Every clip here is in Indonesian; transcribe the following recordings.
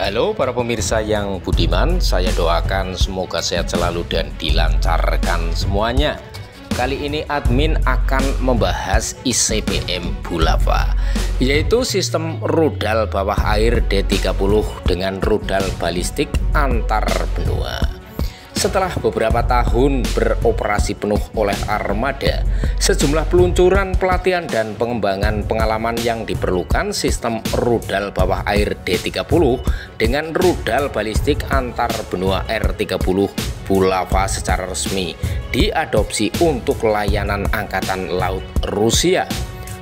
Halo para pemirsa yang budiman, saya doakan semoga sehat selalu dan dilancarkan semuanya. Kali ini admin akan membahas ICBM Bulava, yaitu sistem rudal bawah air D30 dengan rudal balistik antar benua. Setelah beberapa tahun beroperasi penuh oleh armada, sejumlah peluncuran, pelatihan, dan pengembangan pengalaman yang diperlukan sistem rudal bawah air D30 dengan rudal balistik antar benua R30 Bulava secara resmi diadopsi untuk layanan Angkatan Laut Rusia.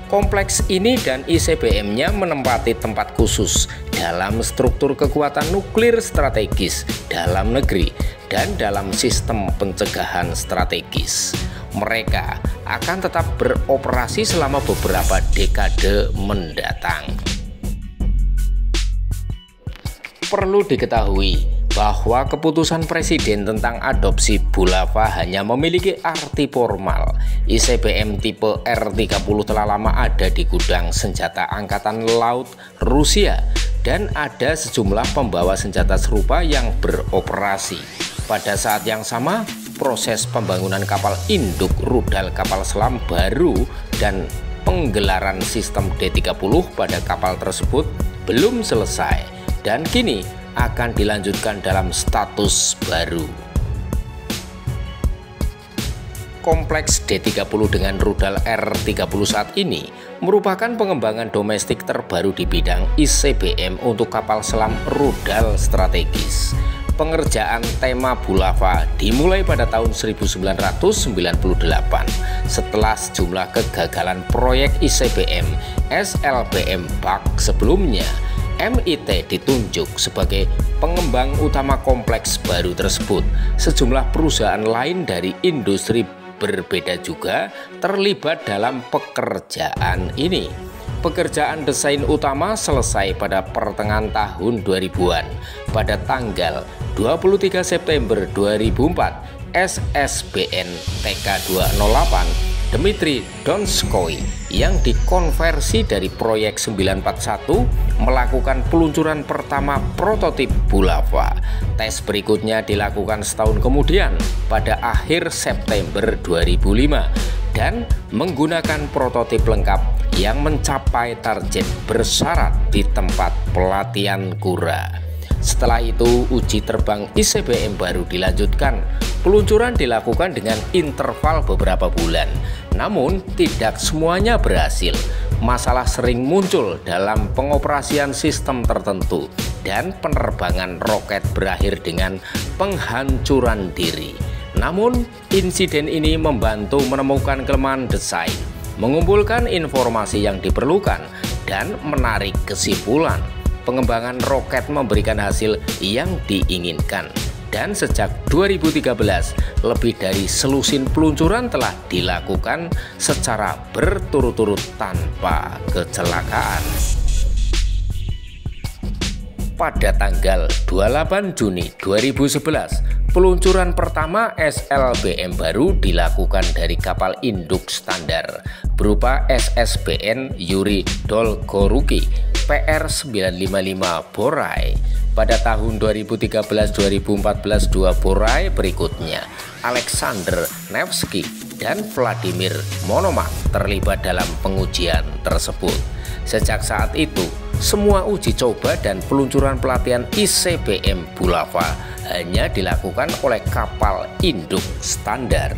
Kompleks ini dan ICBM-nya menempati tempat khusus dalam struktur kekuatan nuklir strategis dalam negeri dan dalam sistem pencegahan strategis. Mereka akan tetap beroperasi selama beberapa dekade mendatang. Perlu diketahui bahwa keputusan Presiden tentang adopsi Bulava hanya memiliki arti formal. ICBM tipe R30 telah lama ada di gudang senjata Angkatan Laut Rusia dan ada sejumlah pembawa senjata serupa yang beroperasi. Pada saat yang sama, proses pembangunan kapal induk rudal kapal selam baru dan penggelaran sistem D30 pada kapal tersebut belum selesai dan kini akan dilanjutkan dalam status baru. Kompleks D30 dengan rudal R30 saat ini merupakan pengembangan domestik terbaru di bidang ICBM untuk kapal selam rudal strategis. Pengerjaan tema Bulava dimulai pada tahun 1998 setelah sejumlah kegagalan proyek ICBM SLBM BAK sebelumnya. MIT ditunjuk sebagai pengembang utama kompleks baru tersebut. Sejumlah perusahaan lain dari industri berbeda juga terlibat dalam pekerjaan ini. Pekerjaan desain utama selesai pada pertengahan tahun 2000-an. Pada tanggal 23 September 2004, SSBN TK208 Dmitry Donskoy yang dikonversi dari proyek 941 melakukan peluncuran pertama prototip Bulava. Tes berikutnya dilakukan setahun kemudian pada akhir September 2005 dan menggunakan prototip lengkap yang mencapai target bersyarat di tempat pelatihan Kura. Setelah itu uji terbang ICBM baru dilanjutkan. Peluncuran dilakukan dengan interval beberapa bulan, namun tidak semuanya berhasil. Masalah sering muncul dalam pengoperasian sistem tertentu dan penerbangan roket berakhir dengan penghancuran diri. Namun, insiden ini membantu menemukan kelemahan desain, mengumpulkan informasi yang diperlukan, dan menarik kesimpulan. Pengembangan roket memberikan hasil yang diinginkan. Dan sejak 2013, lebih dari selusin peluncuran telah dilakukan secara berturut-turut tanpa kecelakaan. Pada tanggal 28 Juni 2011, peluncuran pertama SLBM baru dilakukan dari kapal induk standar berupa SSBN Yuri Dolgoruki PR955 Borai. Pada tahun 2013-2014 dua Borai berikutnya, Alexander Nevsky dan Vladimir Monomakh terlibat dalam pengujian tersebut. Sejak saat itu, semua uji coba dan peluncuran pelatihan ICBM Bulava hanya dilakukan oleh kapal induk standar.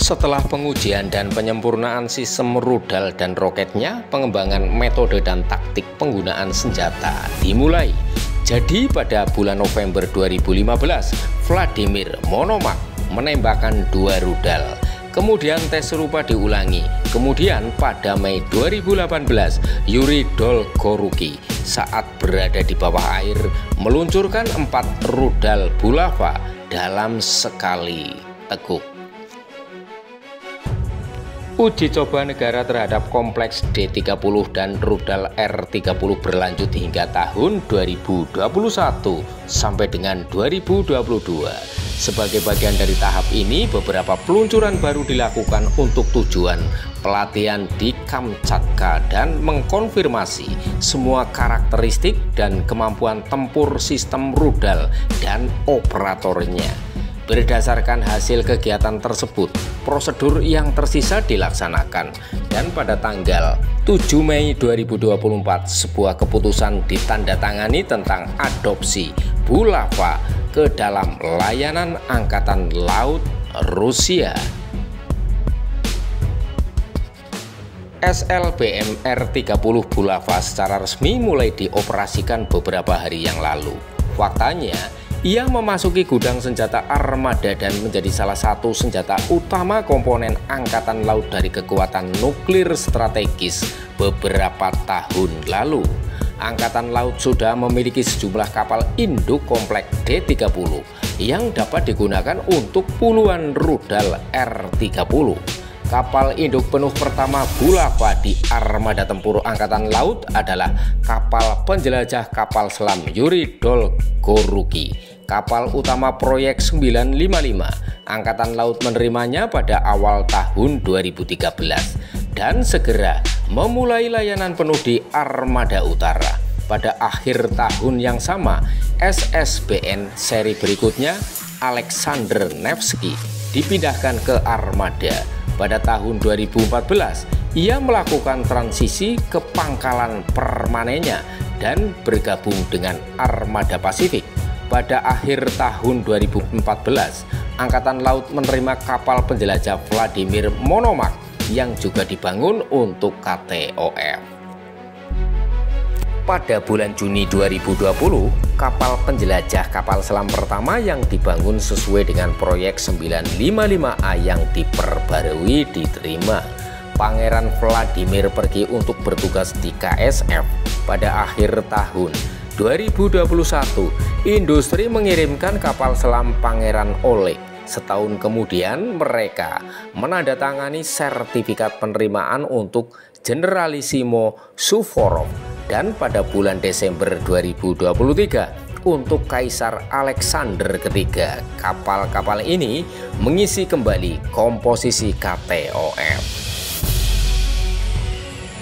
Setelah pengujian dan penyempurnaan sistem rudal dan roketnya, pengembangan metode dan taktik penggunaan senjata dimulai. Jadi pada bulan November 2015, Vladimir Monomakh menembakkan dua rudal. Kemudian tes serupa diulangi. Kemudian pada Mei 2018, Yuri Dolgoruki saat berada di bawah air meluncurkan 4 rudal Bulava dalam sekali teguk. Uji coba negara terhadap kompleks D30 dan rudal R30 berlanjut hingga tahun 2021 sampai dengan 2022. Sebagai bagian dari tahap ini, beberapa peluncuran baru dilakukan untuk tujuan pelatihan di Kamchatka dan mengkonfirmasi semua karakteristik dan kemampuan tempur sistem rudal dan operatornya. Berdasarkan hasil kegiatan tersebut, prosedur yang tersisa dilaksanakan dan pada tanggal 7 Mei 2024 sebuah keputusan ditandatangani tentang adopsi Bulava ke dalam layanan Angkatan Laut Rusia. SLBM R-30 Bulava secara resmi mulai dioperasikan beberapa hari yang lalu. Faktanya, ia memasuki gudang senjata armada dan menjadi salah satu senjata utama komponen Angkatan Laut dari kekuatan nuklir strategis beberapa tahun lalu. Angkatan Laut sudah memiliki sejumlah kapal induk komplek D-30 yang dapat digunakan untuk puluhan rudal R-30. Kapal induk penuh pertama Bulava di armada tempur Angkatan Laut adalah kapal penjelajah kapal selam Yuri Dolgoruki, kapal utama proyek 955. Angkatan Laut menerimanya pada awal tahun 2013 dan segera memulai layanan penuh di armada utara. Pada akhir tahun yang sama, SSBN seri berikutnya Alexander Nevsky dipindahkan ke armada. Pada tahun 2014, ia melakukan transisi ke pangkalan permanennya dan bergabung dengan Armada Pasifik. Pada akhir tahun 2014, Angkatan Laut menerima kapal penjelajah Vladimir Monomakh yang juga dibangun untuk KTOF. Pada bulan Juni 2020, kapal penjelajah kapal selam pertama yang dibangun sesuai dengan proyek 955A yang diperbarui diterima. Pangeran Vladimir pergi untuk bertugas di KSF. Pada akhir tahun 2021, industri mengirimkan kapal selam Pangeran Oleg. Setahun kemudian mereka menandatangani sertifikat penerimaan untuk Generalissimo Suvorov, dan pada bulan Desember 2023 untuk Kaisar Alexander III. Kapal-kapal ini mengisi kembali komposisi KTOF.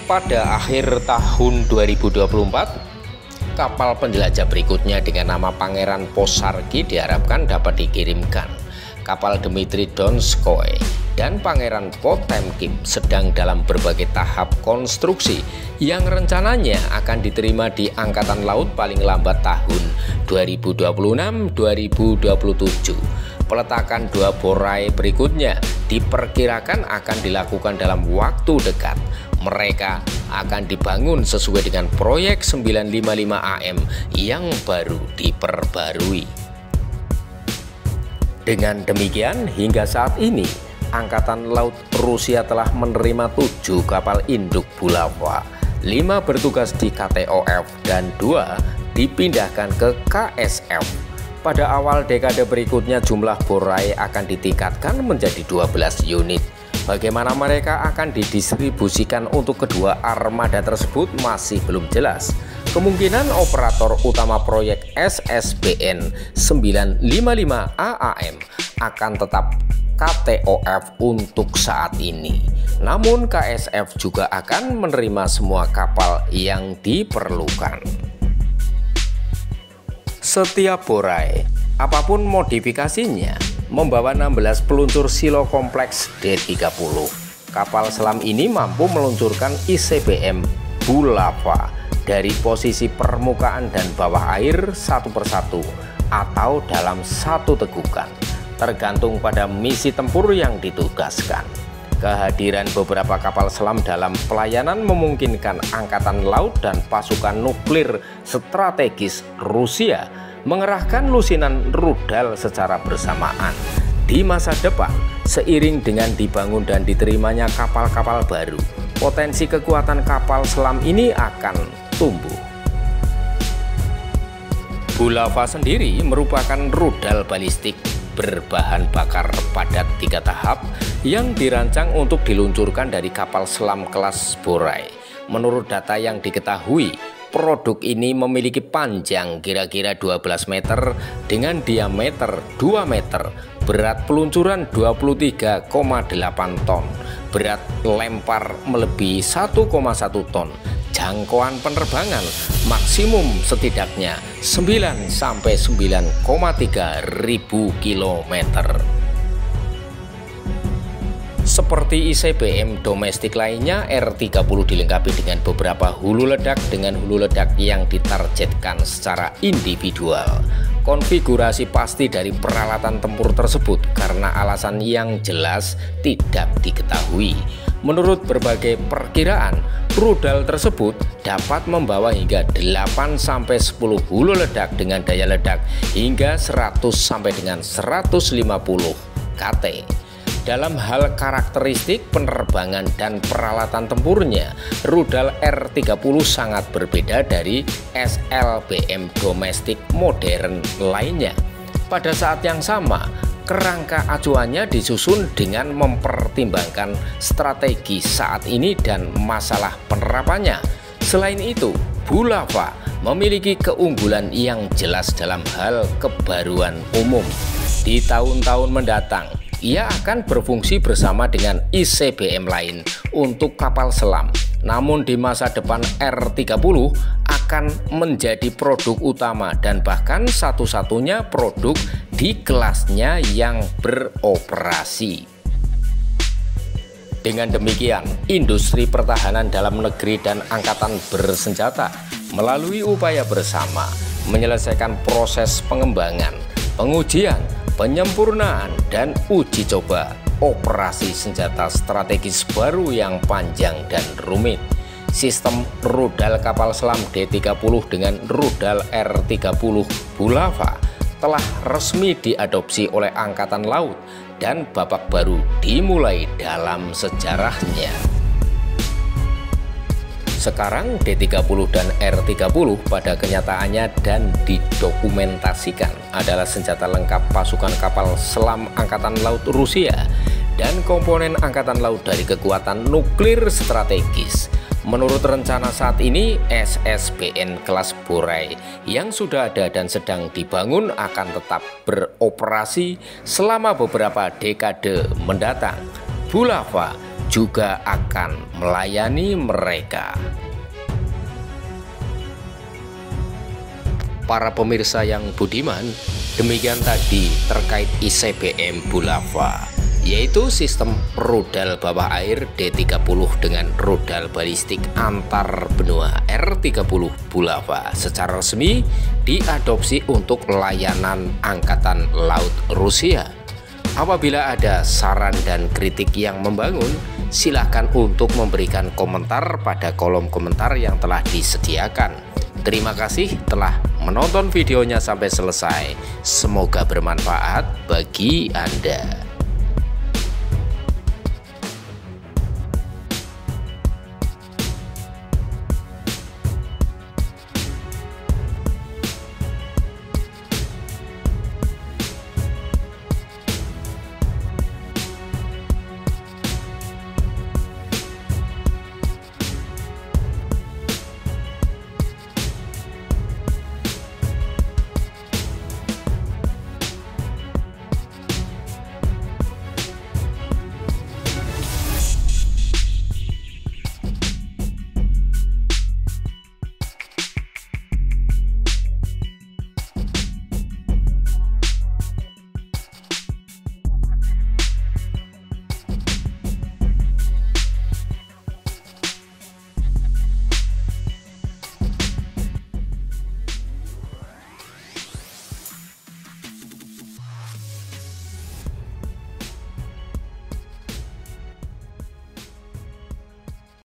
Pada akhir tahun 2024, kapal penjelajah berikutnya dengan nama Pangeran Posarki diharapkan dapat dikirimkan. Kapal Dmitry Donskoy dan Pangeran Potemkin sedang dalam berbagai tahap konstruksi yang rencananya akan diterima di Angkatan Laut paling lambat tahun 2026-2027. Peletakan dua borai berikutnya diperkirakan akan dilakukan dalam waktu dekat. Mereka akan dibangun sesuai dengan proyek 955 AM yang baru diperbarui. Dengan demikian, hingga saat ini Angkatan Laut Rusia telah menerima 7 kapal induk Bulava, 5 bertugas di KTOF dan 2 dipindahkan ke KSF. Pada awal dekade berikutnya jumlah borai akan ditingkatkan menjadi 12 unit. Bagaimana mereka akan didistribusikan untuk kedua armada tersebut masih belum jelas. Kemungkinan operator utama proyek SSBN 955 AAM akan tetap KTOF untuk saat ini. Namun KSF juga akan menerima semua kapal yang diperlukan. Setiap borai, apapun modifikasinya, membawa 16 peluncur silo kompleks D-30. Kapal selam ini mampu meluncurkan ICBM Bulava dari posisi permukaan dan bawah air satu persatu atau dalam satu tegukan, tergantung pada misi tempur yang ditugaskan. Kehadiran beberapa kapal selam dalam pelayanan memungkinkan Angkatan Laut dan pasukan nuklir strategis Rusia mengerahkan lusinan rudal secara bersamaan. Di masa depan, seiring dengan dibangun dan diterimanya kapal-kapal baru, potensi kekuatan kapal selam ini akan tumbuh. Bulava sendiri merupakan rudal balistik berbahan bakar padat 3 tahap yang dirancang untuk diluncurkan dari kapal selam kelas Borai. Menurut data yang diketahui, Produk ini memiliki panjang kira-kira 12 meter dengan diameter 2 meter, berat peluncuran 23,8 ton, berat lempar melebihi 1,1 ton, jangkauan penerbangan maksimum setidaknya 9-9,3 ribu kilometer. Seperti ICBM domestik lainnya, R30 dilengkapi dengan beberapa hulu ledak dengan hulu ledak yang ditargetkan secara individual. Konfigurasi pasti dari peralatan tempur tersebut karena alasan yang jelas tidak diketahui. Menurut berbagai perkiraan, rudal tersebut dapat membawa hingga 8-10 hulu ledak dengan daya ledak hingga 100 sampai dengan 150 kT. Dalam hal karakteristik penerbangan dan peralatan tempurnya, rudal R30 sangat berbeda dari SLBM domestik modern lainnya. Pada saat yang sama, kerangka acuannya disusun dengan mempertimbangkan strategi saat ini dan masalah penerapannya. Selain itu, Bulava memiliki keunggulan yang jelas dalam hal kebaruan umum. Di tahun-tahun mendatang, ia akan berfungsi bersama dengan ICBM lain untuk kapal selam. Namun di masa depan R30 akan menjadi produk utama dan bahkan satu-satunya produk di kelasnya yang beroperasi. Dengan demikian, industri pertahanan dalam negeri dan angkatan bersenjata melalui upaya bersama menyelesaikan proses pengembangan, pengujian, penyempurnaan, dan uji coba operasi senjata strategis baru yang panjang dan rumit. Sistem rudal kapal selam D30 dengan rudal R30 Bulava telah resmi diadopsi oleh Angkatan Laut dan babak baru dimulai dalam sejarahnya. Sekarang D30 dan R30 pada kenyataannya dan didokumentasikan adalah senjata lengkap pasukan kapal selam Angkatan Laut Rusia dan komponen Angkatan Laut dari kekuatan nuklir strategis. Menurut rencana saat ini, SSBN kelas Borai yang sudah ada dan sedang dibangun akan tetap beroperasi selama beberapa dekade mendatang. Bulava juga akan melayani mereka. Para pemirsa yang budiman, demikian tadi terkait ICBM Bulava, yaitu sistem rudal bawah air D30 dengan rudal balistik antar benua R30 Bulava secara resmi diadopsi untuk layanan Angkatan Laut Rusia. Apabila ada saran dan kritik yang membangun, silakan untuk memberikan komentar pada kolom komentar yang telah disediakan. Terima kasih telah menonton videonya sampai selesai. Semoga bermanfaat bagi Anda.